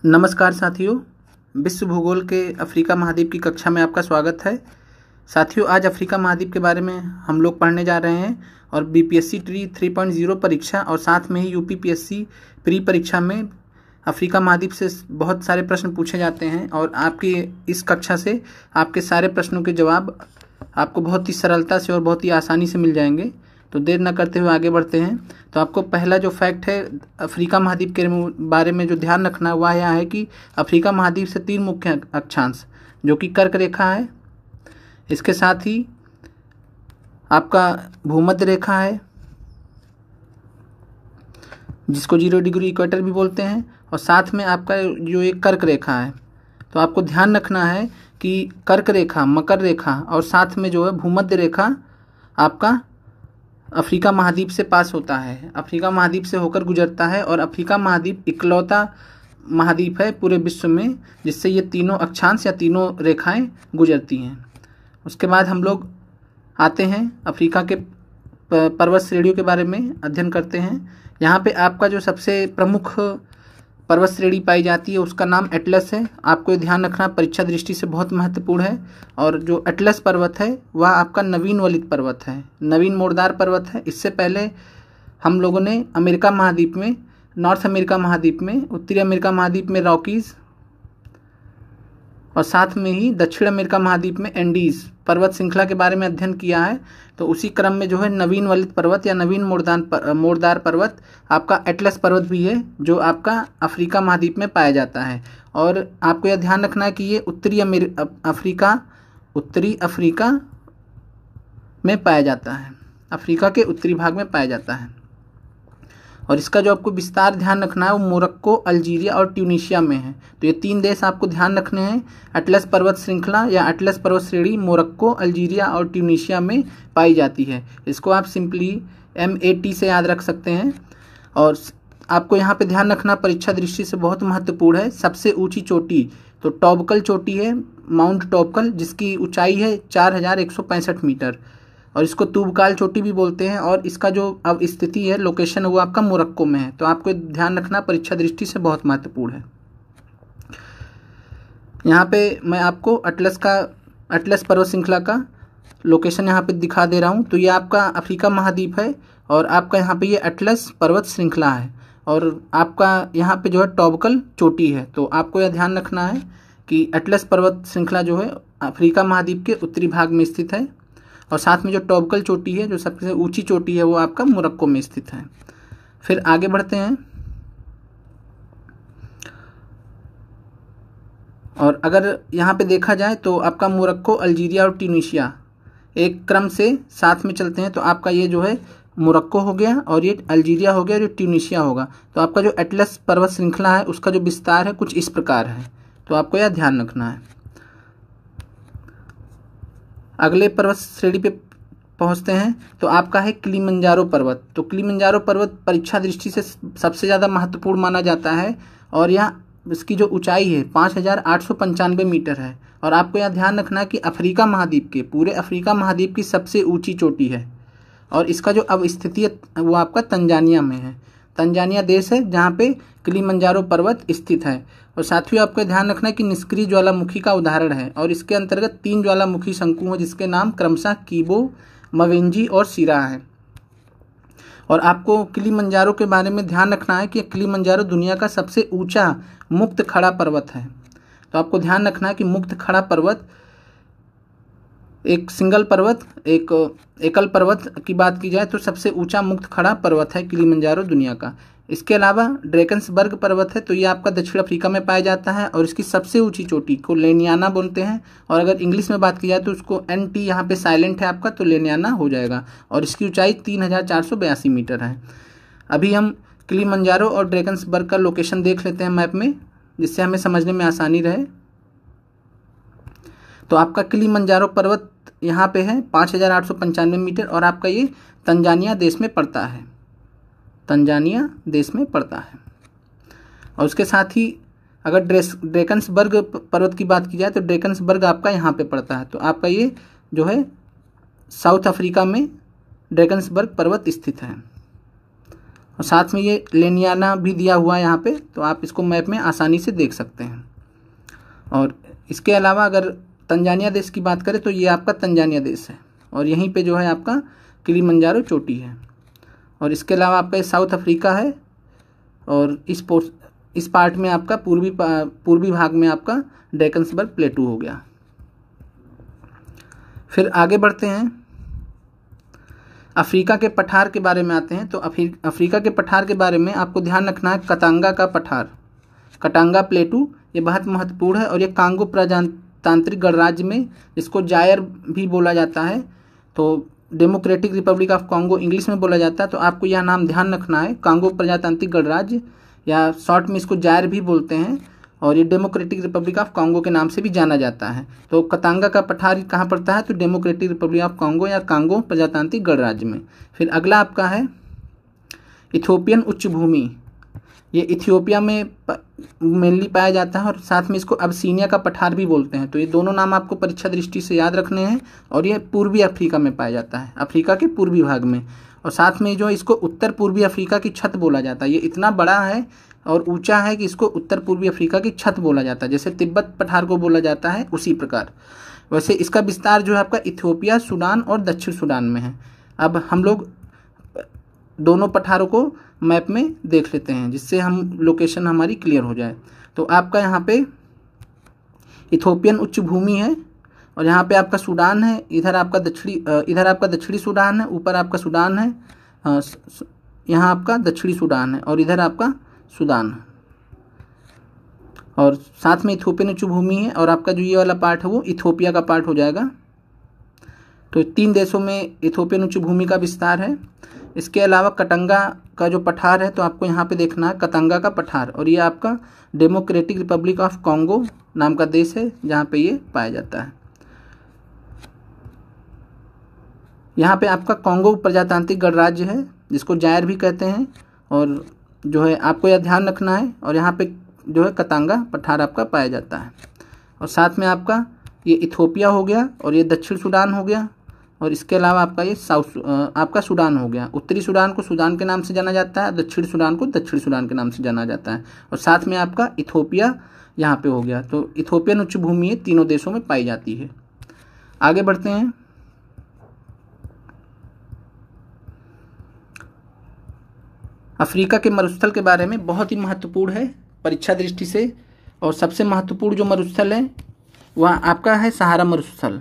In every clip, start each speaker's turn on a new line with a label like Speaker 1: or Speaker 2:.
Speaker 1: नमस्कार साथियों, विश्व भूगोल के अफ्रीका महाद्वीप की कक्षा में आपका स्वागत है। साथियों, आज अफ्रीका महाद्वीप के बारे में हम लोग पढ़ने जा रहे हैं और बीपीएससी ट्री 3.0 परीक्षा और साथ में ही यूपीपीएससी प्री परीक्षा में अफ्रीका महाद्वीप से बहुत सारे प्रश्न पूछे जाते हैं और आपकी इस कक्षा से आपके सारे प्रश्नों के जवाब आपको बहुत ही सरलता से और बहुत ही आसानी से मिल जाएंगे। तो देर न करते हुए आगे बढ़ते हैं। तो आपको पहला जो फैक्ट है अफ्रीका महाद्वीप के बारे में जो ध्यान रखना हुआ यह है कि अफ्रीका महाद्वीप से 3 मुख्य अक्षांश जो कि कर्क रेखा है, इसके साथ ही आपका भूमध्य रेखा है जिसको 0 डिग्री इक्वेटर भी बोलते हैं, और साथ में आपका जो एक कर्क रेखा है। तो आपको ध्यान रखना है कि कर्क रेखा, मकर रेखा और साथ में जो है भूमध्य रेखा आपका अफ्रीका महाद्वीप से पास होता है, अफ्रीका महाद्वीप से होकर गुजरता है। और अफ्रीका महाद्वीप इकलौता महाद्वीप है पूरे विश्व में जिससे ये तीनों अक्षांश या तीनों रेखाएं गुजरती हैं। उसके बाद हम लोग आते हैं अफ्रीका के पर्वत श्रेणियों के बारे में अध्ययन करते हैं। यहाँ पे आपका जो सबसे प्रमुख पर्वत श्रेणी पाई जाती है उसका नाम एटलस है। आपको ये ध्यान रखना परीक्षा दृष्टि से बहुत महत्वपूर्ण है। और जो एटलस पर्वत है वह आपका नवीन वलित पर्वत है, नवीन मोड़दार पर्वत है। इससे पहले हम लोगों ने अमेरिका महाद्वीप में, नॉर्थ अमेरिका महाद्वीप में, उत्तरी अमेरिका महाद्वीप में रॉकीज़ और साथ में ही दक्षिण अमेरिका महाद्वीप में एंडीज़ पर्वत श्रृंखला के बारे में अध्ययन किया है। तो उसी क्रम में जो है नवीन वलित पर्वत या नवीन मोड़दार पर्वत आपका एटलस पर्वत भी है जो आपका अफ्रीका महाद्वीप में पाया जाता है। और आपको यह ध्यान रखना है कि ये उत्तरी अफ्रीका में पाया जाता है, अफ्रीका के उत्तरी भाग में पाया जाता है। और इसका जो आपको विस्तार ध्यान रखना है वो मोरक्को, अल्जीरिया और ट्यूनीशिया में है। तो ये 3 देश आपको ध्यान रखने हैं। अटलस पर्वत श्रृंखला या अटलस पर्वत श्रेणी मोरक्को, अल्जीरिया और ट्यूनीशिया में पाई जाती है। इसको आप सिंपली MAT से याद रख सकते हैं। और आपको यहाँ पे ध्यान रखना परीक्षा दृष्टि से बहुत महत्वपूर्ण है, सबसे ऊंची चोटी तो टॉबकल चोटी है, माउंट टॉबकल, जिसकी ऊंचाई है 4165 मीटर और इसको तूबकाल चोटी भी बोलते हैं। और इसका जो अब स्थिति है, लोकेशन है, वो आपका मोरक्को में है। तो आपको ध्यान रखना परीक्षा दृष्टि से बहुत महत्वपूर्ण है। यहाँ पे मैं आपको अटलस पर्वत श्रृंखला का लोकेशन यहाँ पे दिखा दे रहा हूँ। तो ये आपका अफ्रीका महाद्वीप है और आपका यहाँ पे ये अटलस पर्वत श्रृंखला है और आपका यहाँ पे जो है टॉबकल चोटी है। तो आपको यह ध्यान रखना है कि अटलस पर्वत श्रृंखला जो है अफ्रीका महाद्वीप के उत्तरी भाग में स्थित है और साथ में जो टॉबकल चोटी है, जो सबसे ऊंची चोटी है, वो आपका मोरक्को में स्थित है। फिर आगे बढ़ते हैं। और अगर यहाँ पे देखा जाए तो आपका मोरक्को, अल्जीरिया और ट्यूनीशिया एक क्रम से साथ में चलते हैं। तो आपका ये जो है मोरक्को हो गया और ये अल्जीरिया हो गया और ये ट्यूनीशिया होगा। तो आपका जो एटलस पर्वत श्रृंखला है उसका जो विस्तार है कुछ इस प्रकार है। तो आपको यह ध्यान रखना है। अगले पर्वत श्रेणी पे पहुंचते हैं। तो आपका है किलिमंजारो पर्वत। तो किलिमंजारो पर्वत परीक्षा दृष्टि से सबसे ज़्यादा महत्वपूर्ण माना जाता है और यह इसकी जो ऊंचाई है 5895 मीटर है। और आपको यह ध्यान रखना है कि अफ्रीका महाद्वीप के, पूरे अफ्रीका महाद्वीप की सबसे ऊंची चोटी है और इसका जो अब स्थिति है वो आपका तंजानिया में है। तंजानिया देश है जहाँ पे किलिमंजारो पर्वत स्थित है। और साथियों आपको ध्यान रखना है कि निष्क्रिय ज्वालामुखी का उदाहरण है और इसके अंतर्गत 3 ज्वालामुखी शंकु हैं जिसके नाम क्रमशः कीबो, मवेंजी और सिरा है। और आपको किलिमंजारो के बारे में ध्यान रखना है कि किलिमंजारो दुनिया का सबसे ऊंचा मुक्त खड़ा पर्वत है। तो आपको ध्यान रखना है कि मुक्त खड़ा पर्वत एक सिंगल पर्वत, एक एकल पर्वत की बात की जाए तो सबसे ऊंचा मुक्त खड़ा पर्वत है किलिमंजारो दुनिया का। इसके अलावा ड्रैकन्सबर्ग पर्वत है। तो ये आपका दक्षिण अफ्रीका में पाया जाता है और इसकी सबसे ऊंची चोटी को लेनियाना बोलते हैं। और अगर इंग्लिश में बात की जाए तो उसको NT यहाँ पे साइलेंट है आपका, तो लेनियाना हो जाएगा। और इसकी ऊंचाई 3482 मीटर है। अभी हम किलिमंजारो और ड्रैकन्सबर्ग का लोकेशन देख लेते हैं मैप में, जिससे हमें समझने में आसानी रहे। तो आपका किलिमंजारो पर्वत यहाँ पे है 5895 मीटर और आपका ये तंजानिया देश में पड़ता है, तंजानिया देश में पड़ता है। और उसके साथ ही अगर ड्रैकन्सबर्ग पर्वत की बात की जाए तो ड्रैकन्सबर्ग आपका यहाँ पे पड़ता है। तो आपका ये जो है साउथ अफ्रीका में ड्रैकन्सबर्ग पर्वत स्थित है। और साथ में ये लेनियाना भी दिया हुआ है यहाँ पे, तो आप इसको मैप में आसानी से देख सकते हैं। और इसके अलावा अगर तंजानिया देश की बात करें तो ये आपका तंजानिया देश है, और यहीं पे जो है आपका किलिमंजारो चोटी है। और इसके अलावा आपका साउथ अफ्रीका है, और इस पार्ट में आपका पूर्वी भाग में आपका ड्रैकन्सबर्ग प्लेटू हो गया। फिर आगे बढ़ते हैं, अफ्रीका के पठार के बारे में आते हैं। तो अफ्रीका के पठार के बारे में आपको ध्यान रखना है, कतांगा का पठार, कटांगा प्लेटू, ये बहुत महत्वपूर्ण है। और ये कांगो प्रजातांत्रिक गणराज्य में, इसको जायर भी बोला जाता है, तो democratic Republic of Congo English में बोला जाता है। तो आपको यह नाम ध्यान रखना है, कांगो प्रजातांत्रिक गणराज्य, या शॉर्ट में इसको जायर भी बोलते हैं, और ये डेमोक्रेटिक रिपब्लिक ऑफ कांगो के नाम से भी जाना जाता है। तो कतांगा का पठार कहाँ पड़ता है? तो डेमोक्रेटिक रिपब्लिक ऑफ कांगो या कांगो प्रजातांत्रिक गणराज्य में। फिर अगला आपका है इथियोपियन उच्च भूमि, ये इथियोपिया में मेनली पाया जाता है, और साथ में इसको अबसीनिया का पठार भी बोलते हैं। तो ये दोनों नाम आपको परीक्षा दृष्टि से याद रखने हैं, और ये पूर्वी अफ्रीका में पाया जाता है, अफ्रीका के पूर्वी भाग में। और साथ में जो इसको उत्तर पूर्वी अफ्रीका की छत बोला जाता है, ये इतना बड़ा है और ऊंचा है कि इसको उत्तर पूर्वी अफ्रीका की छत बोला जाता है, जैसे तिब्बत पठार को बोला जाता है उसी प्रकार। वैसे इसका विस्तार जो है आपका इथियोपिया, सूडान और दक्षिण सूडान में है। अब हम लोग दोनों पठारों को मैप में देख लेते हैं, जिससे हम लोकेशन हमारी क्लियर हो जाए। तो आपका यहाँ पे इथियोपियन उच्च भूमि है, और यहाँ पे आपका सूडान है, इधर आपका दक्षिणी सूडान है, ऊपर आपका सूडान है, यहाँ आपका दक्षिणी सूडान है, और इधर आपका सूडान है, और साथ में इथियोपियन उच्च भूमि है। और आपका जो ये वाला पार्ट है वो इथियोपिया का पार्ट हो जाएगा। तो 3 देशों में इथियोपियन उच्च भूमि का विस्तार है। इसके अलावा कटंगा का जो पठार है, तो आपको यहाँ पे देखना है कतंगा का पठार, और ये आपका डेमोक्रेटिक रिपब्लिक ऑफ कांगो नाम का देश है, जहाँ पे ये पाया जाता है। यहाँ पे आपका कांगो प्रजातांत्रिक गणराज्य है, जिसको जायर भी कहते हैं, और जो है आपको यह ध्यान रखना है। और यहाँ पे जो है कतांगा पठार आपका पाया जाता है। और साथ में आपका ये इथियोपिया हो गया, और ये दक्षिण सूडान हो गया, और इसके अलावा आपका ये आपका सूडान हो गया। उत्तरी सूडान को सूडान के नाम से जाना जाता है, दक्षिण सूडान को दक्षिण सूडान के नाम से जाना जाता है, और साथ में आपका इथियोपिया यहाँ पे हो गया। तो इथियोपियन उच्च भूमि तीनों देशों में पाई जाती है। आगे बढ़ते हैं, अफ्रीका के मरुस्थल के बारे में, बहुत ही महत्वपूर्ण है परीक्षा दृष्टि से। और सबसे महत्वपूर्ण जो मरुस्थल है वह आपका है सहारा मरुस्थल,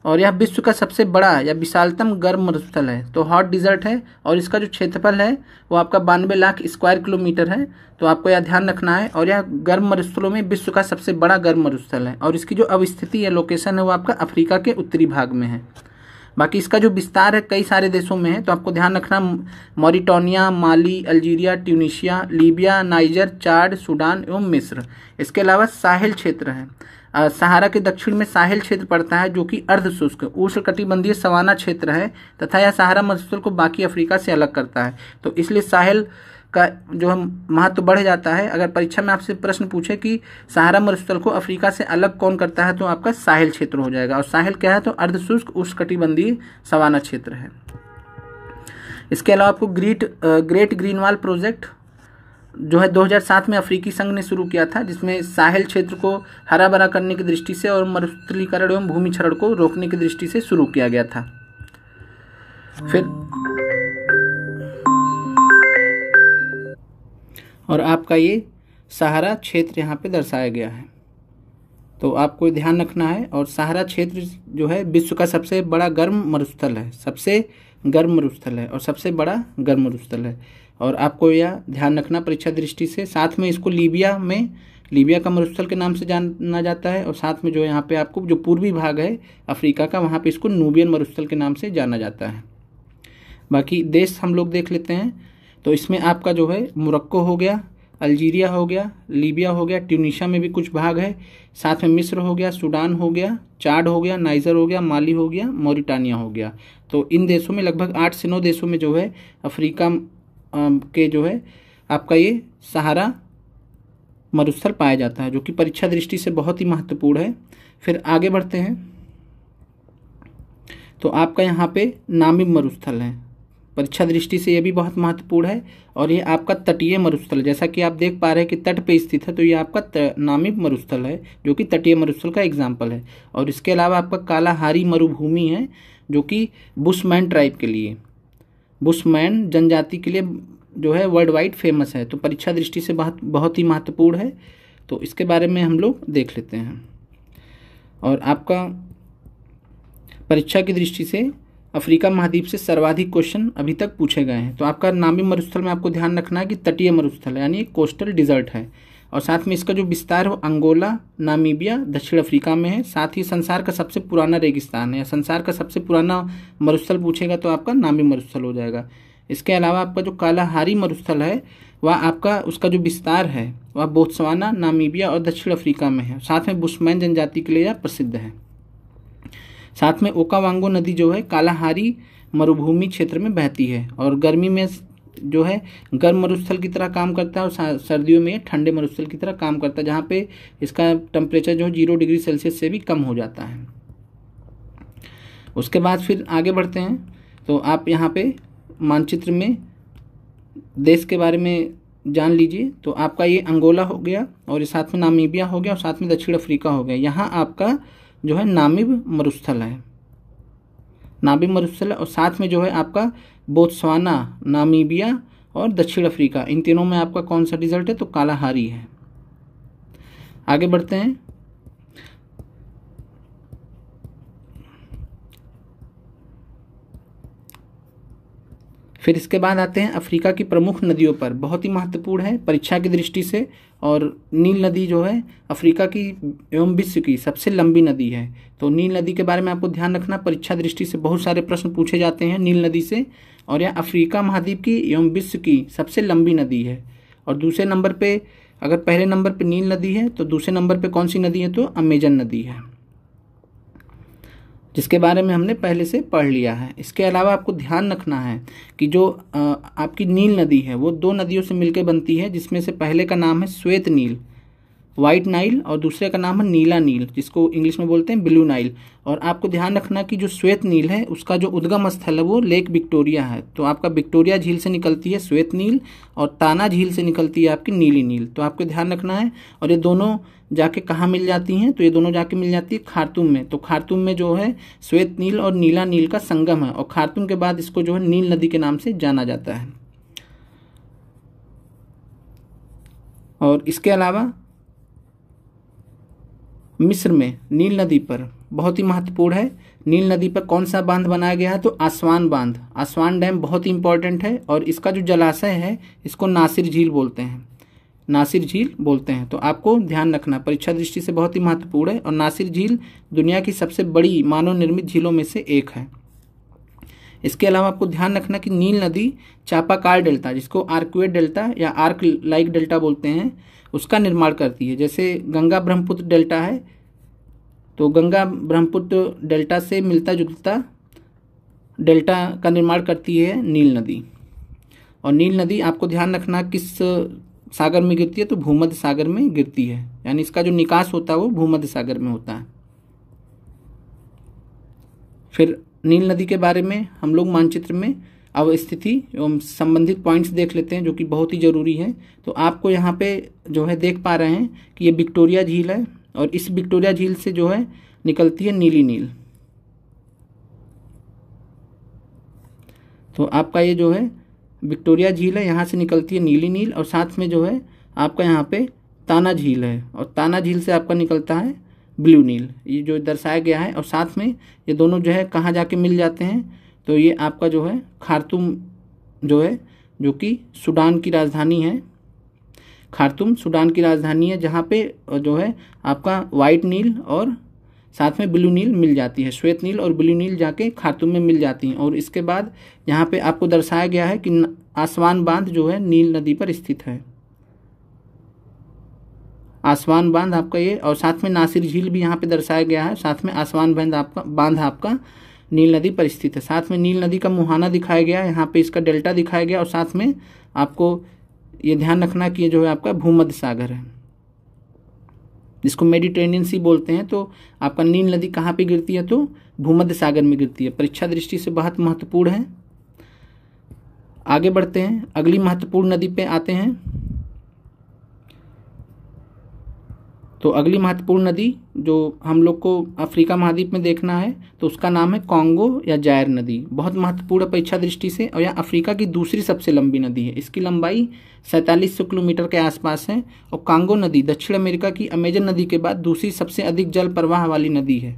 Speaker 1: और यह विश्व का सबसे बड़ा या विशालतम गर्म मरुस्थल है। तो हॉट डिजर्ट है, और इसका जो क्षेत्रफल है वो आपका 92 लाख स्क्वायर किलोमीटर है। तो आपको यह ध्यान रखना है। और यह गर्म मरुस्थलों में विश्व का सबसे बड़ा गर्म मरुस्थल है, और इसकी जो अवस्थिति है, लोकेशन है, वो आपका अफ्रीका के उत्तरी भाग में है। बाकी इसका जो विस्तार है कई सारे देशों में है। तो आपको ध्यान रखना, मॉरिटानिया, माली, अल्जीरिया, ट्यूनीशिया, लीबिया, नाइजर, चाड, सूडान एवं मिस्र। इसके अलावा साहिल क्षेत्र है, सहारा के दक्षिण में साहिल क्षेत्र पड़ता है, जो कि अर्ध शुष्क उष्णकटिबंधीय सवाना क्षेत्र है, तथा यह सहारा मरुस्थल को बाकी अफ्रीका से अलग करता है। तो इसलिए साहिल का जो है महत्व बढ़ जाता है। अगर परीक्षा में आपसे प्रश्न पूछे कि सहारा मरुस्थल को अफ्रीका से अलग कौन करता है, तो आपका साहिल क्षेत्र हो जाएगा। और साहिल क्या है? तो अर्धशुष्क उष्णकटिबंधीय सवाना क्षेत्र है। इसके अलावा आपको ग्रेट ग्रीन वॉल प्रोजेक्ट जो है 2007 में अफ्रीकी संघ ने शुरू किया था, जिसमें साहिल क्षेत्र को हरा भरा करने की दृष्टि से और मरुस्थलीकरण एवं भूमि क्षरण को रोकने की दृष्टि से शुरू किया गया था। फिर और आपका ये सहारा क्षेत्र यहाँ पे दर्शाया गया है, तो आपको ध्यान रखना है। और सहारा क्षेत्र जो है विश्व का सबसे बड़ा गर्म मरुस्थल है, सबसे गर्म मरुस्थल है और सबसे बड़ा गर्म मरुस्थल है। और आपको यह ध्यान रखना परीक्षा दृष्टि से। साथ में इसको लीबिया का मरुस्थल के नाम से जाना जाता है, और साथ में जो यहाँ पे आपको जो पूर्वी भाग है अफ्रीका का, वहाँ पे इसको नूबियन मरुस्थल के नाम से जाना जाता है। बाकी देश हम लोग देख लेते हैं। तो इसमें आपका जो है मोरक्को हो गया, अल्जीरिया हो गया, लीबिया हो गया, ट्यूनीशिया में भी कुछ भाग है, साथ में मिस्र हो गया, सूडान हो गया, चाड हो गया, नाइजर हो गया, माली हो गया, मॉरिटानिया हो गया। तो इन देशों में लगभग 8 से 9 देशों में जो है अफ्रीका के जो है आपका ये सहारा मरुस्थल पाया जाता है, जो कि परीक्षा दृष्टि से बहुत ही महत्वपूर्ण है। फिर आगे बढ़ते हैं। तो आपका यहाँ पे नामीब मरुस्थल है, परीक्षा दृष्टि से ये भी बहुत महत्वपूर्ण है। और ये आपका तटीय मरुस्थल, जैसा कि आप देख पा रहे हैं कि तट पे स्थित है, तो ये आपका नामिब मरुस्थल है जो कि तटीय मरुस्थल का एग्जाम्पल है। और इसके अलावा आपका कालाहारी मरुभूमि है जो कि बुशमैन ट्राइब के लिए, बुशमैन जनजाति के लिए जो है वर्ल्ड वाइड फेमस है। तो परीक्षा दृष्टि से बहुत ही महत्वपूर्ण है, तो इसके बारे में हम लोग देख लेते हैं। और आपका परीक्षा की दृष्टि से अफ्रीका महाद्वीप से सर्वाधिक क्वेश्चन अभी तक पूछे गए हैं। तो आपका नामिब मरुस्थल में आपको ध्यान रखना है कि तटीय मरुस्थल है, यानी कोस्टल डिजर्ट है। और साथ में इसका जो विस्तार है अंगोला, नामीबिया, दक्षिण अफ्रीका में है। साथ ही संसार का सबसे पुराना रेगिस्तान है, या संसार का सबसे पुराना मरुस्थल पूछेगा तो आपका नामिब मरुस्थल हो जाएगा। इसके अलावा आपका जो कालाहारी मरुस्थल है वह आपका उसका जो विस्तार है वह बोत्सवाना, नामीबिया और दक्षिण अफ्रीका में है। साथ में बुशमैन जनजाति के लिए यह प्रसिद्ध है। साथ में ओकावांगो नदी जो है कालाहारी मरुभूमि क्षेत्र में बहती है और गर्मी में जो है गर्म मरुस्थल की तरह काम करता है और सर्दियों में ठंडे मरुस्थल की तरह काम करता है, जहाँ पे इसका टेम्परेचर जो है 0 डिग्री सेल्सियस से भी कम हो जाता है। उसके बाद फिर आगे बढ़ते हैं, तो आप यहाँ पे मानचित्र में देश के बारे में जान लीजिए। तो आपका ये अंगोला हो गया और ये साथ में नामीबिया हो गया और साथ में दक्षिण अफ्रीका हो गया। यहाँ आपका जो है नामिब मरुस्थल है, नामिब मरुस्थल है। और साथ में जो है आपका बोत्सवाना, नामीबिया और दक्षिण अफ्रीका, इन तीनों में आपका कौन सा रिजल्ट है? तो कालाहारी है। आगे बढ़ते हैं। फिर इसके बाद आते हैं अफ्रीका की प्रमुख नदियों पर, बहुत ही महत्वपूर्ण है परीक्षा की दृष्टि से। और नील नदी जो है अफ्रीका की एवं विश्व की सबसे लंबी नदी है। तो नील नदी के बारे में आपको ध्यान रखना, परीक्षा दृष्टि से बहुत सारे प्रश्न पूछे जाते हैं नील नदी से। और यह अफ्रीका महाद्वीप की एवं विश्व की सबसे लंबी नदी है। और दूसरे नंबर पे, अगर पहले नंबर पे नील नदी है तो दूसरे नंबर पे कौन सी नदी है? तो अमेजन नदी है, जिसके बारे में हमने पहले से पढ़ लिया है। इसके अलावा आपको ध्यान रखना है कि जो आपकी नील नदी है वो 2 नदियों से मिलकर बनती है, जिसमें से पहले का नाम है श्वेत नील, वाइट नाइल, और दूसरे का नाम है नीला नील, जिसको इंग्लिश में बोलते हैं ब्लू नाइल। और आपको ध्यान रखना कि जो श्वेत नील है उसका जो उद्गम स्थल है वो लेक विक्टोरिया है। तो आपका विक्टोरिया झील से निकलती है श्वेत नील और ताना झील से निकलती है आपकी नीली नील। तो आपको ध्यान रखना है। और ये दोनों जाके कहाँ मिल जाती हैं? तो ये दोनों जाके मिल जाती है खार्तूम में। तो खार्तूम में जो है श्वेत नील और नीला नील का संगम है, और खार्तूम के बाद इसको जो है नील नदी के नाम से जाना जाता है। और इसके अलावा मिस्र में नील नदी पर बहुत ही महत्वपूर्ण है, नील नदी पर कौन सा बांध बनाया गया है? तो आसवान बांध, आसवान डैम बहुत ही इंपॉर्टेंट है। और इसका जो जलाशय है इसको नासिर झील बोलते हैं, नासिर झील बोलते हैं। तो आपको ध्यान रखना, परीक्षा दृष्टि से बहुत ही महत्वपूर्ण है। और नासिर झील दुनिया की सबसे बड़ी मानव निर्मित झीलों में से एक है। इसके अलावा आपको ध्यान रखना कि नील नदी चापाकार डेल्टा, जिसको आर्कवेट डेल्टा या आर्क लाइक डेल्टा बोलते हैं, उसका निर्माण करती है। जैसे गंगा ब्रह्मपुत्र डेल्टा है, तो गंगा ब्रह्मपुत्र डेल्टा से मिलता जुलता डेल्टा का निर्माण करती है नील नदी। और नील नदी आपको ध्यान रखना किस सागर में गिरती है? तो भूमध्य सागर में गिरती है, यानी इसका जो निकास होता है वो भूमध्य सागर में होता है। फिर नील नदी के बारे में हम लोग मानचित्र में अवस्थिति एवं संबंधित पॉइंट्स देख लेते हैं, जो कि बहुत ही जरूरी है। तो आपको यहाँ पे जो है देख पा रहे हैं कि ये विक्टोरिया झील है, और इस विक्टोरिया झील से जो है निकलती है नीली नील। तो आपका ये जो है विक्टोरिया झील है, यहाँ से निकलती है नीली नील। और साथ में जो है आपका यहाँ पे ताना झील है, और ताना झील से आपका निकलता है ब्लू नील, ये जो दर्शाया गया है। और साथ में ये दोनों जो है कहाँ जाके मिल जाते हैं? तो ये आपका जो है खार्तूम जो है, जो कि सूडान की राजधानी है, खार्तूम सूडान की राजधानी है, जहाँ पे जो है आपका वाइट नील और साथ में ब्लू नील मिल जाती है, श्वेत नील और ब्लू नील जाके खार्तूम में मिल जाती हैं। और इसके बाद यहाँ पे आपको दर्शाया गया है कि आसवान बांध जो है नील नदी पर स्थित है, आसवान बांध आपका ये। और साथ में नासिर झील भी यहाँ पे दर्शाया गया है, साथ में आसवान बांध आपका नील नदी पर स्थित है। साथ में नील नदी का मुहाना दिखाया गया है, यहाँ पे इसका डेल्टा दिखाया गया। और साथ में आपको ये ध्यान रखना कि ये जो है आपका भूमध्य सागर है, जिसको मेडिटेरेनियन सी बोलते हैं। तो आपका नील नदी कहाँ पे गिरती है? तो भूमध्य सागर में गिरती है, परीक्षा दृष्टि से बहुत महत्वपूर्ण है। आगे बढ़ते हैं, अगली महत्वपूर्ण नदी पे आते हैं। तो अगली महत्वपूर्ण नदी जो हम लोग को अफ्रीका महाद्वीप में देखना है तो उसका नाम है कॉन्गो या जायर नदी। बहुत महत्वपूर्ण परीक्षा दृष्टि से, और यह अफ्रीका की दूसरी सबसे लंबी नदी है। इसकी लंबाई 4700 किलोमीटर के आसपास है। और कांगो नदी दक्षिण अमेरिका की अमेजन नदी के बाद दूसरी सबसे अधिक जल प्रवाह वाली नदी है।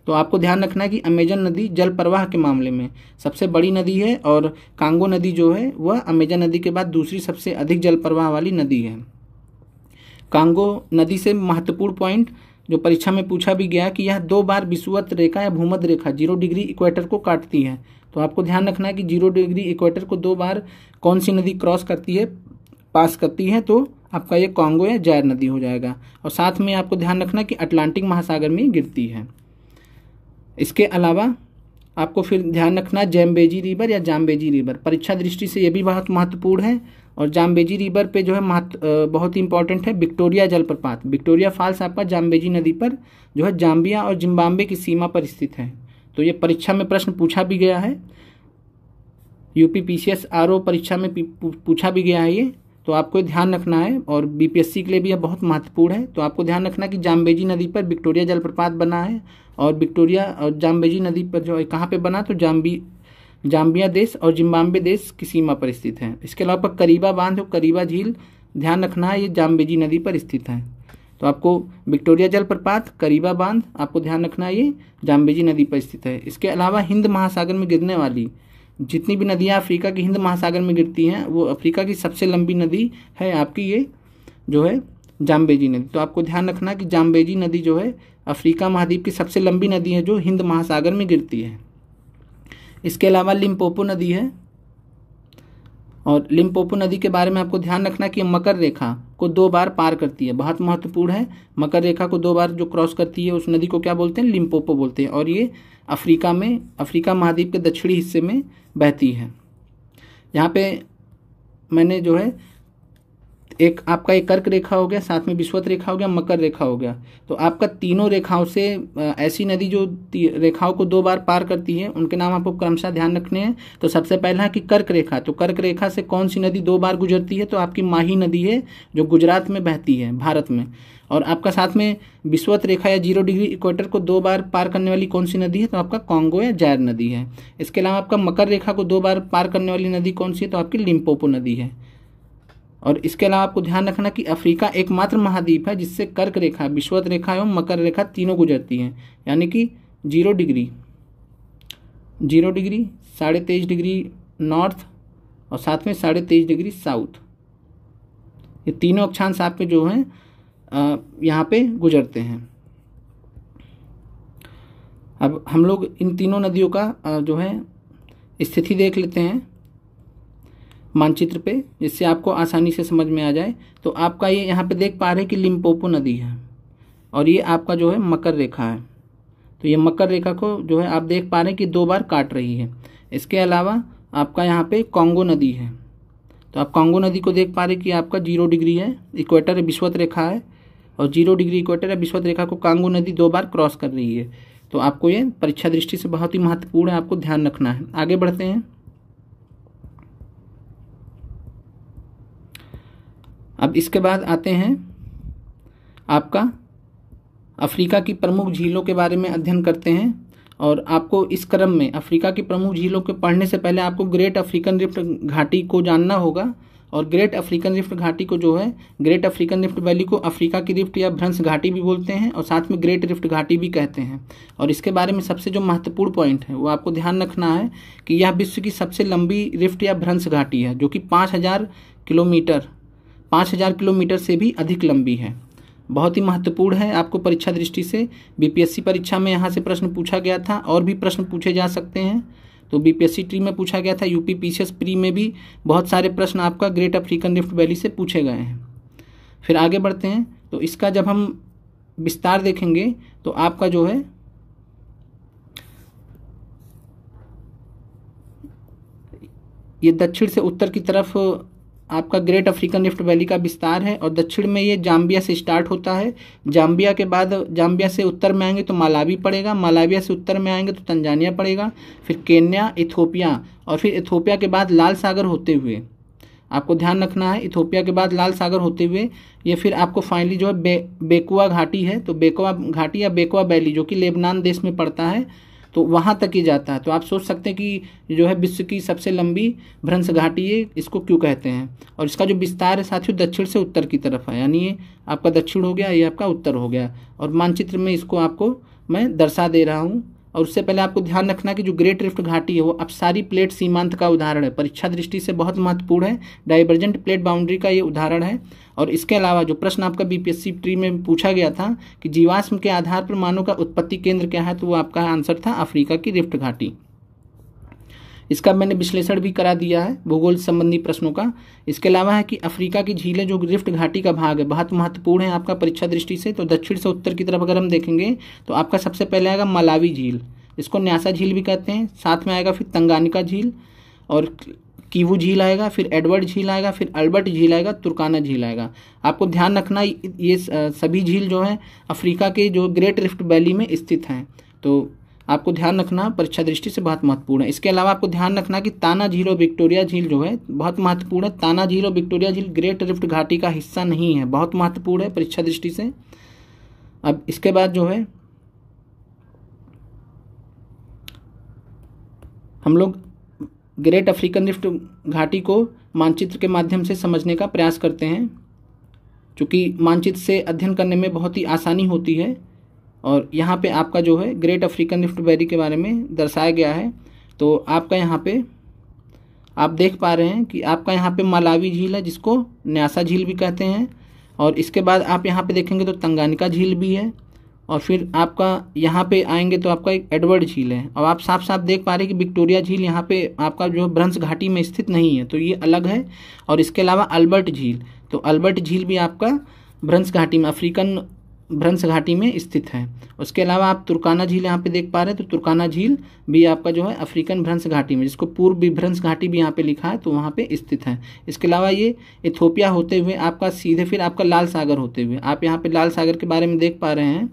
Speaker 1: तो आपको ध्यान रखना है कि अमेजन नदी जल प्रवाह के मामले में सबसे बड़ी नदी है, और कांगो नदी जो है वह अमेजन नदी के बाद दूसरी सबसे अधिक जल प्रवाह वाली नदी है। कांगो नदी से महत्वपूर्ण पॉइंट जो परीक्षा में पूछा भी गया कि यह 2 बार विषुवत रेखा या भूमध्य रेखा 0 डिग्री इक्वेटर को काटती है। तो आपको ध्यान रखना है कि 0 डिग्री इक्वेटर को 2 बार कौन सी नदी क्रॉस करती है, पास करती है, तो आपका ये कांगो या जायर नदी हो जाएगा। और साथ में आपको ध्यान रखना कि अटलांटिक महासागर में गिरती है। इसके अलावा आपको फिर ध्यान रखना जाम्बेजी रिवर या जाम्बेजी रिवर, परीक्षा दृष्टि से ये भी बहुत महत्वपूर्ण है। और जाम्बेजी रिवर पे जो है बहुत ही इंपॉर्टेंट है विक्टोरिया जलप्रपात। विक्टोरिया फॉल्स आपका जाम्बेजी नदी पर जो है जाम्बिया और जिम्बाब्वे की सीमा पर स्थित है। तो ये परीक्षा में प्रश्न पूछा भी गया है, यूपी पीसीएस आरओ परीक्षा में पूछा भी गया है ये, तो आपको ध्यान रखना है। और बीपीएससी के लिए भी यह बहुत महत्वपूर्ण है। तो आपको ध्यान रखना कि जाम्बेजी नदी पर विक्टोरिया जलप्रपात बना है, और विक्टोरिया और जाम्बेजी नदी पर जो है कहाँ पे बना, तो जाम्बिया देश और जिम्बाब्वे देश की सीमा पर स्थित है। इसके अलावा करीबा बांध और करीबा झील ध्यान रखना है, ये जाम्बेजी नदी पर स्थित है। तो आपको विक्टोरिया जलप्रपात, करीबा बांध आपको ध्यान रखना है, ये जाम्बेजी नदी पर स्थित है। इसके अलावा हिंद महासागर में गिरने वाली जितनी भी नदियाँ अफ्रीका की हिंद महासागर में गिरती हैं वो अफ्रीका की सबसे लंबी नदी है आपकी ये जो है जाम्बेजी नदी। तो आपको ध्यान रखना कि जाम्बेजी नदी जो है अफ्रीका महाद्वीप की सबसे लंबी नदी है जो हिंद महासागर में गिरती है। इसके अलावा लिम्पोपो नदी है, और लिम्पोपो नदी के बारे में आपको ध्यान रखना कि मकर रेखा को 2 बार पार करती है, बहुत महत्वपूर्ण है। मकर रेखा को 2 बार जो क्रॉस करती है उस नदी को क्या बोलते हैं, लिम्पोपो बोलते हैं। और ये अफ्रीका महाद्वीप के दक्षिणी हिस्से में बहती है। यहाँ पे मैंने जो है एक आपका एक कर्क रेखा हो गया, साथ में विषुवत रेखा हो गया, मकर रेखा हो गया। तो आपका तीनों रेखाओं से ऐसी नदी जो रेखाओं को 2 बार पार करती है उनके नाम आपको क्रमशः ध्यान रखने हैं। तो सबसे पहला है कि कर्क रेखा। तो कर्क रेखा से कौन सी नदी 2 बार गुजरती है, तो आपकी माही नदी है जो गुजरात में बहती है, भारत में। और आपका साथ में विषुवत रेखा या 0 डिग्री इक्वेटर को 2 बार पार करने वाली कौन सी नदी है, तो आपका कांगो या जायर नदी है। इसके अलावा आपका मकर रेखा को 2 बार पार करने वाली नदी कौन सी है, तो आपकी लिम्पोपो नदी है। और इसके अलावा आपको ध्यान रखना कि अफ्रीका एकमात्र महाद्वीप है जिससे कर्क रेखा, विषुवत रेखा एवं मकर रेखा तीनों गुजरती हैं। यानी कि 0 डिग्री, 23.5 डिग्री नॉर्थ और साथ में 23.5 डिग्री साउथ, ये तीनों अक्षांश आपके जो हैं यहाँ पे गुजरते हैं। अब हम लोग इन तीनों नदियों का जो है स्थिति देख लेते हैं मानचित्र पे, जिससे आपको आसानी से समझ में आ जाए। तो आपका ये यहाँ पे देख पा रहे हैं कि लिम्पोपो नदी है और ये आपका जो है मकर रेखा है। तो ये मकर रेखा को जो है आप देख पा रहे हैं कि 2 बार काट रही है। इसके अलावा आपका यहाँ पे कांगो नदी है। तो आप कांगो नदी को देख पा रहे हैं कि आपका 0 डिग्री है, इक्वेटर विषुवत रेखा है, और 0 डिग्री इक्वेटर या विषुवत रेखा को कांगो नदी 2 बार क्रॉस कर रही है। तो आपको ये परीक्षा दृष्टि से बहुत ही महत्वपूर्ण है, आपको ध्यान रखना है। आगे बढ़ते हैं। अब इसके बाद आते हैं आपका अफ्रीका की प्रमुख झीलों के बारे में अध्ययन करते हैं। और आपको इस क्रम में अफ्रीका की प्रमुख झीलों के पढ़ने से पहले आपको ग्रेट अफ्रीकन रिफ्ट घाटी को जानना होगा। और ग्रेट अफ्रीकन रिफ्ट घाटी को जो है, ग्रेट अफ्रीकन रिफ्ट वैली को अफ्रीका की रिफ्ट या भ्रंश घाटी भी बोलते हैं, और साथ में ग्रेट रिफ्ट घाटी भी कहते हैं। और इसके बारे में सबसे जो महत्वपूर्ण पॉइंट है वो आपको ध्यान रखना है कि यह विश्व की सबसे लंबी रिफ्ट या भ्रंश घाटी है, जो कि 5000 किलोमीटर से भी अधिक लंबी है। बहुत ही महत्वपूर्ण है आपको परीक्षा दृष्टि से। बीपीएससी परीक्षा में यहाँ से प्रश्न पूछा गया था, और भी प्रश्न पूछे जा सकते हैं। तो बीपीएससी ट्री में पूछा गया था, यूपी पीसीएस प्री में भी बहुत सारे प्रश्न आपका ग्रेट अफ्रीकन रिफ्ट वैली से पूछे गए हैं। फिर आगे बढ़ते हैं। तो इसका जब हम विस्तार देखेंगे तो आपका जो है ये दक्षिण से उत्तर की तरफ आपका ग्रेट अफ्रीकन रिफ्ट वैली का विस्तार है, और दक्षिण में ये जाम्बिया से स्टार्ट होता है। जाम्बिया के बाद जाम्बिया से उत्तर में आएंगे तो मालावी पड़ेगा, मालाविया से उत्तर में आएंगे तो तंजानिया पड़ेगा, फिर केन्या, इथोपिया, और फिर इथोपिया के बाद लाल सागर होते हुए, आपको ध्यान रखना है, इथोपिया के बाद लाल सागर होते हुए ये फिर आपको फाइनली जो है बेकुआ घाटी है, तो बेकुआ घाटी या बेकुआ वैली जो कि लेबनान देश में पड़ता है, तो वहाँ तक ही जाता है। तो आप सोच सकते हैं कि जो है विश्व की सबसे लंबी भ्रंश घाटी है, इसको क्यों कहते हैं। और इसका जो विस्तार है साथियों दक्षिण से उत्तर की तरफ है, यानी ये आपका दक्षिण हो गया, ये आपका उत्तर हो गया, और मानचित्र में इसको आपको मैं दर्शा दे रहा हूँ। और उससे पहले आपको ध्यान रखना कि जो ग्रेट रिफ्ट घाटी है वो अपसारी प्लेट सीमांत का उदाहरण है, परीक्षा दृष्टि से बहुत महत्वपूर्ण है, डाइवर्जेंट प्लेट बाउंड्री का ये उदाहरण है। और इसके अलावा जो प्रश्न आपका बीपीएससी ट्री में पूछा गया था कि जीवाश्म के आधार पर मानव का उत्पत्ति केंद्र क्या है, तो वो आपका आंसर था अफ्रीका की रिफ्ट घाटी। इसका मैंने विश्लेषण भी करा दिया है भूगोल संबंधी प्रश्नों का। इसके अलावा है कि अफ्रीका की झीलें जो रिफ्ट घाटी का भाग है बहुत महत्वपूर्ण है आपका परीक्षा दृष्टि से। तो दक्षिण से उत्तर की तरफ अगर हम देखेंगे तो आपका सबसे पहले आएगा मलावी झील, इसको न्यासा झील भी कहते हैं, साथ में आएगा फिर तंगानिका झील और कीवू झील आएगा, फिर एडवर्ड झील आएगा, फिर अल्बर्ट झील आएगा, तुर्काना झील आएगा। आपको ध्यान रखना ये सभी झील जो है अफ्रीका के जो ग्रेट रिफ्ट वैली में स्थित हैं, तो आपको ध्यान रखना परीक्षा दृष्टि से बहुत महत्वपूर्ण है। इसके अलावा आपको ध्यान रखना कि ताना झील और विक्टोरिया झील जो है बहुत महत्वपूर्ण है। ताना झील और विक्टोरिया झील ग्रेट रिफ्ट घाटी का हिस्सा नहीं है, बहुत महत्वपूर्ण है परीक्षा दृष्टि से। अब इसके बाद जो है हम लोग ग्रेट अफ्रीकन रिफ्ट घाटी को मानचित्र के माध्यम से समझने का प्रयास करते हैं, क्योंकि मानचित्र से अध्ययन करने में बहुत ही आसानी होती है। और यहाँ पे आपका जो है ग्रेट अफ्रीकन रिफ्ट वैली के बारे में दर्शाया गया है। तो आपका यहाँ पे आप देख पा रहे हैं कि आपका यहाँ पे मलावी झील है जिसको न्यासा झील भी कहते हैं, और इसके बाद आप यहाँ पे देखेंगे तो तंगानिका झील भी है, और फिर आपका यहाँ पे आएंगे तो आपका एक एडवर्ड झील है। और आप साफ साफ देख पा रहे हैं कि विक्टोरिया झील यहाँ पे आपका जो भ्रंश घाटी में स्थित नहीं है, तो ये अलग है। और इसके अलावा अल्बर्ट झील, तो अल्बर्ट झील भी आपका भ्रंश घाटी में अफ्रीकन भ्रंश घाटी में स्थित है। उसके अलावा आप तुर्काना झील यहाँ पे देख पा रहे हैं, तो तुर्काना झील भी आपका जो है अफ्रीकन भ्रंश घाटी में, जिसको पूर्व भ्रंश घाटी भी यहाँ पे लिखा है, तो वहाँ पे स्थित है। इसके अलावा ये इथोपिया होते हुए आपका सीधे फिर आपका लाल सागर होते हुए, आप यहाँ पे लाल सागर के बारे में देख पा रहे हैं,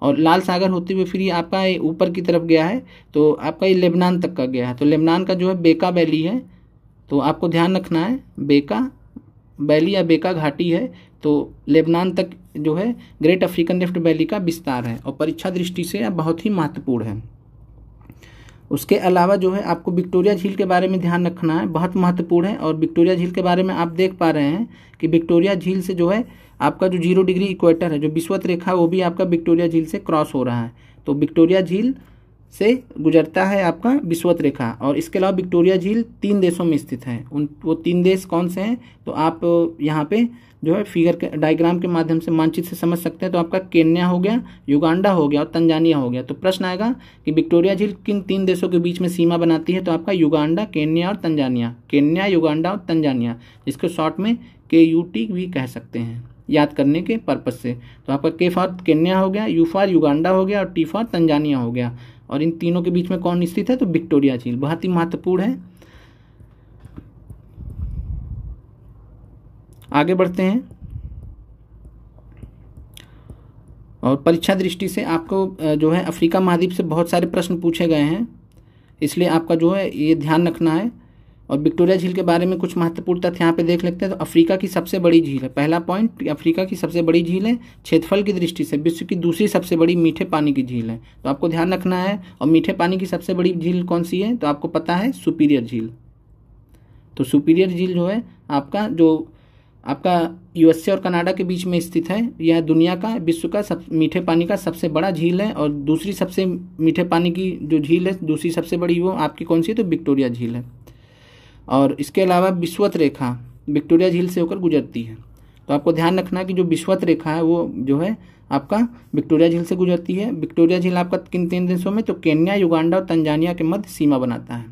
Speaker 1: और लाल सागर होते हुए फिर ये आपका ऊपर की तरफ गया है, तो आपका ये लेबनान तक का गया है। तो लेबनान का जो है बेका वैली है, तो आपको ध्यान रखना है बेका वैली या बेका घाटी है, तो लेबनान तक जो है ग्रेट अफ्रीकन रिफ्ट वैली का विस्तार है, और परीक्षा दृष्टि से बहुत ही महत्वपूर्ण है। उसके अलावा जो है आपको विक्टोरिया झील के बारे में ध्यान रखना है, बहुत महत्वपूर्ण है। और विक्टोरिया झील के बारे में आप देख पा रहे हैं कि विक्टोरिया झील से जो है आपका जो 0 डिग्री इक्वेटर है, जो विषुवत रेखा है, वो भी आपका विक्टोरिया झील से क्रॉस हो रहा है। तो विक्टोरिया झील से गुजरता है आपका विषुवत रेखा। और इसके अलावा विक्टोरिया झील 3 देशों में स्थित है। वो 3 देश कौन से हैं, तो आप यहाँ पे जो है फिगर के डायग्राम के माध्यम से मानचित्र से समझ सकते हैं। तो आपका केन्या हो गया, युगांडा हो गया और तंजानिया हो गया। तो प्रश्न आएगा कि विक्टोरिया झील किन 3 देशों के बीच में सीमा बनाती है, तो आपका युगांडा, केन्या और तंजानिया, केन्या, युगांडा और तंजानिया, जिसको शॉर्ट में KUT भी कह सकते हैं याद करने के पर्पज से। तो आपका K फॉर केन्या हो गया, U फॉर युगांडा हो गया और T फॉर तंजानिया हो गया। और इन तीनों के बीच में कौन स्थित है, तो विक्टोरिया झील, बहुत ही महत्वपूर्ण है। आगे बढ़ते हैं, और परीक्षा दृष्टि से आपको जो है अफ्रीका महाद्वीप से बहुत सारे प्रश्न पूछे गए हैं, इसलिए आपका जो है ये ध्यान रखना है। और विक्टोरिया झील के बारे में कुछ महत्वपूर्ण तथ्य यहाँ पे देख लेते हैं। तो अफ्रीका की सबसे बड़ी झील है, पहला पॉइंट, अफ्रीका की सबसे बड़ी झील है। क्षेत्रफल की दृष्टि से विश्व की दूसरी सबसे बड़ी मीठे पानी की झील है, तो आपको ध्यान रखना है। और मीठे पानी की सबसे बड़ी झील कौन सी है, तो आपको पता है सुपीरियर झील। तो सुपीरियर झील जो है आपका USA और कनाडा के बीच में स्थित है। यह दुनिया का विश्व का मीठे पानी का सबसे बड़ा झील है। और दूसरी सबसे मीठे पानी की जो झील है, दूसरी सबसे बड़ी, वो आपकी कौन सी है, तो विक्टोरिया झील है। और इसके अलावा विषुवत रेखा विक्टोरिया झील से होकर गुजरती है। तो आपको ध्यान रखना कि जो विषुवत रेखा है वो जो है आपका विक्टोरिया झील से गुजरती है। विक्टोरिया झील आपका किन 3 देशों में, तो केन्या, युगांडा और तंजानिया के मध्य सीमा बनाता है।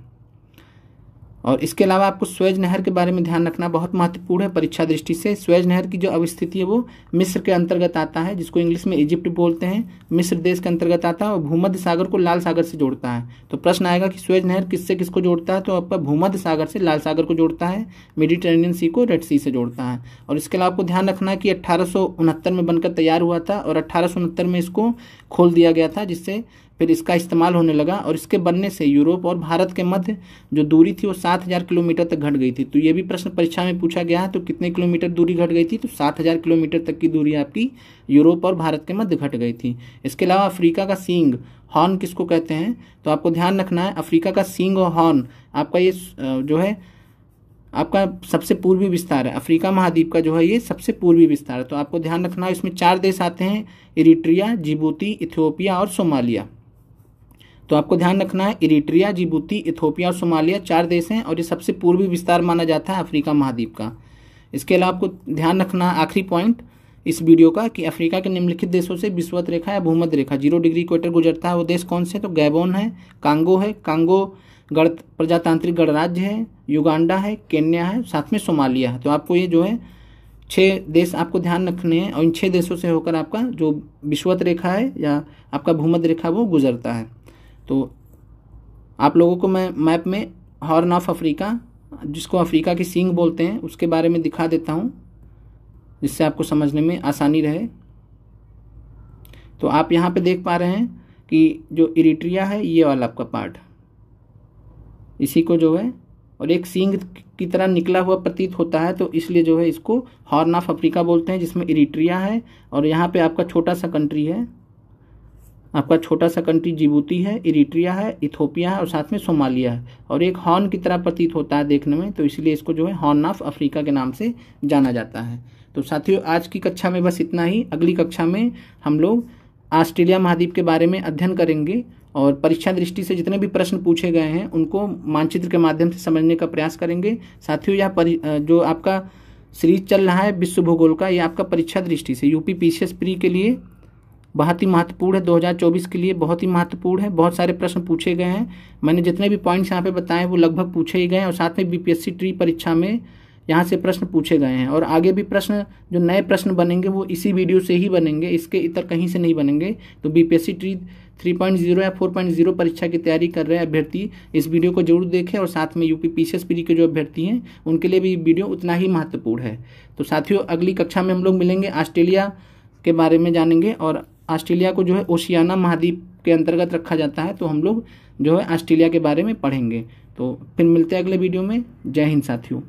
Speaker 1: और इसके अलावा आपको स्वेज नहर के बारे में ध्यान रखना बहुत महत्वपूर्ण है परीक्षा दृष्टि से। स्वेज नहर की जो अवस्थिति है वो मिस्र के अंतर्गत आता है, जिसको इंग्लिश में इजिप्ट बोलते हैं, मिस्र देश के अंतर्गत आता है और भूमध्य सागर को लाल सागर से जोड़ता है। तो प्रश्न आएगा कि स्वेज नहर किससे किसको जोड़ता है, तो आपका भूमध्य सागर से लाल सागर को जोड़ता है, मेडिटेरेनियन सी को रेड सी से जोड़ता है। और इसके अलावा आपको ध्यान रखना है कि 1869 में बनकर तैयार हुआ था और 1869 में इसको खोल दिया गया था, जिससे फिर इसका इस्तेमाल होने लगा। और इसके बनने से यूरोप और भारत के मध्य जो दूरी थी वो 7000 किलोमीटर तक घट गई थी। तो ये भी प्रश्न परीक्षा में पूछा गया है, तो कितने किलोमीटर दूरी घट गई थी, तो 7000 किलोमीटर तक की दूरी आपकी यूरोप और भारत के मध्य घट गई थी। इसके अलावा अफ्रीका का सींग हॉर्न किसको कहते हैं, तो आपको ध्यान रखना है अफ्रीका का सींग और हॉर्न आपका ये जो है आपका सबसे पूर्वी विस्तार है। अफ्रीका महाद्वीप का जो है ये सबसे पूर्वी विस्तार है। तो आपको ध्यान रखना है इसमें 4 देश आते हैं, इरिट्रिया, जिबूती, इथियोपिया और सोमालिया। तो आपको ध्यान रखना है इरिट्रिया, जिबूती, इथियोपिया और सोमालिया 4 देश हैं और ये सबसे पूर्वी विस्तार माना जाता है अफ्रीका महाद्वीप का। इसके अलावा आपको ध्यान रखना है आखिरी पॉइंट इस वीडियो का कि अफ्रीका के निम्नलिखित देशों से विषुवत रेखा या भूमध्य रेखा 0 डिग्री इक्वेटर गुजरता है, वो देश कौन से, तो गैबोन है, कांगो गण प्रजातांत्रिक गणराज्य है, युगांडा है, केन्या है, साथ में सोमालिया है। तो आपको ये जो है 6 देश आपको ध्यान रखने हैं और इन 6 देशों से होकर आपका जो विषुवत रेखा है या आपका भूमध्य रेखा वो गुजरता है। तो आप लोगों को मैं मैप में हॉर्न ऑफ अफ्रीका, जिसको अफ्रीका की सींग बोलते हैं, उसके बारे में दिखा देता हूँ जिससे आपको समझने में आसानी रहे। तो आप यहाँ पे देख पा रहे हैं कि जो इरिट्रिया है ये वाला आपका पार्ट, इसी को जो है और एक सींग की तरह निकला हुआ प्रतीत होता है, तो इसलिए जो है इसको हॉर्न ऑफ अफ्रीका बोलते हैं, जिसमें इरिट्रिया है और यहाँ पे आपका छोटा सा कंट्री है, आपका छोटा सा कंट्री जिबूती है, इरिट्रिया है, इथियोपिया है और साथ में सोमालिया है और एक हॉर्न की तरह प्रतीत होता है देखने में, तो इसलिए इसको जो है हॉर्न ऑफ अफ्रीका के नाम से जाना जाता है। तो साथियों आज की कक्षा में बस इतना ही। अगली कक्षा में हम लोग ऑस्ट्रेलिया महाद्वीप के बारे में अध्ययन करेंगे और परीक्षा दृष्टि से जितने भी प्रश्न पूछे गए हैं उनको मानचित्र के माध्यम से समझने का प्रयास करेंगे। साथियों यह जो आपका सीरीज चल रहा है विश्व भूगोल का, ये आपका परीक्षा दृष्टि से यूपी पीसीएस प्री के लिए बहुत ही महत्वपूर्ण है, 2024 के लिए बहुत ही महत्वपूर्ण है। बहुत सारे प्रश्न पूछे गए हैं, मैंने जितने भी पॉइंट्स यहाँ पे बताए वो लगभग पूछे ही गए हैं और साथ में बीपीएससी ट्री परीक्षा में यहाँ से प्रश्न पूछे गए हैं और आगे भी प्रश्न जो नए प्रश्न बनेंगे वो इसी वीडियो से ही बनेंगे, इसके इतर कहीं से नहीं बनेंगे। तो बीपीएससी ट्री 3.0 या 4.0 परीक्षा की तैयारी कर रहे हैं अभ्यर्थी इस वीडियो को जरूर देखें और साथ में यूपी पीसीएस प्री के जो अभ्यर्थी हैं उनके लिए भी वीडियो उतना ही महत्वपूर्ण है। तो साथियों अगली कक्षा में हम लोग मिलेंगे, ऑस्ट्रेलिया के बारे में जानेंगे और ऑस्ट्रेलिया को जो है ओशियाना महाद्वीप के अंतर्गत रखा जाता है, तो हम लोग जो है ऑस्ट्रेलिया के बारे में पढ़ेंगे। तो फिर मिलते हैं अगले वीडियो में। जय हिंद साथियों।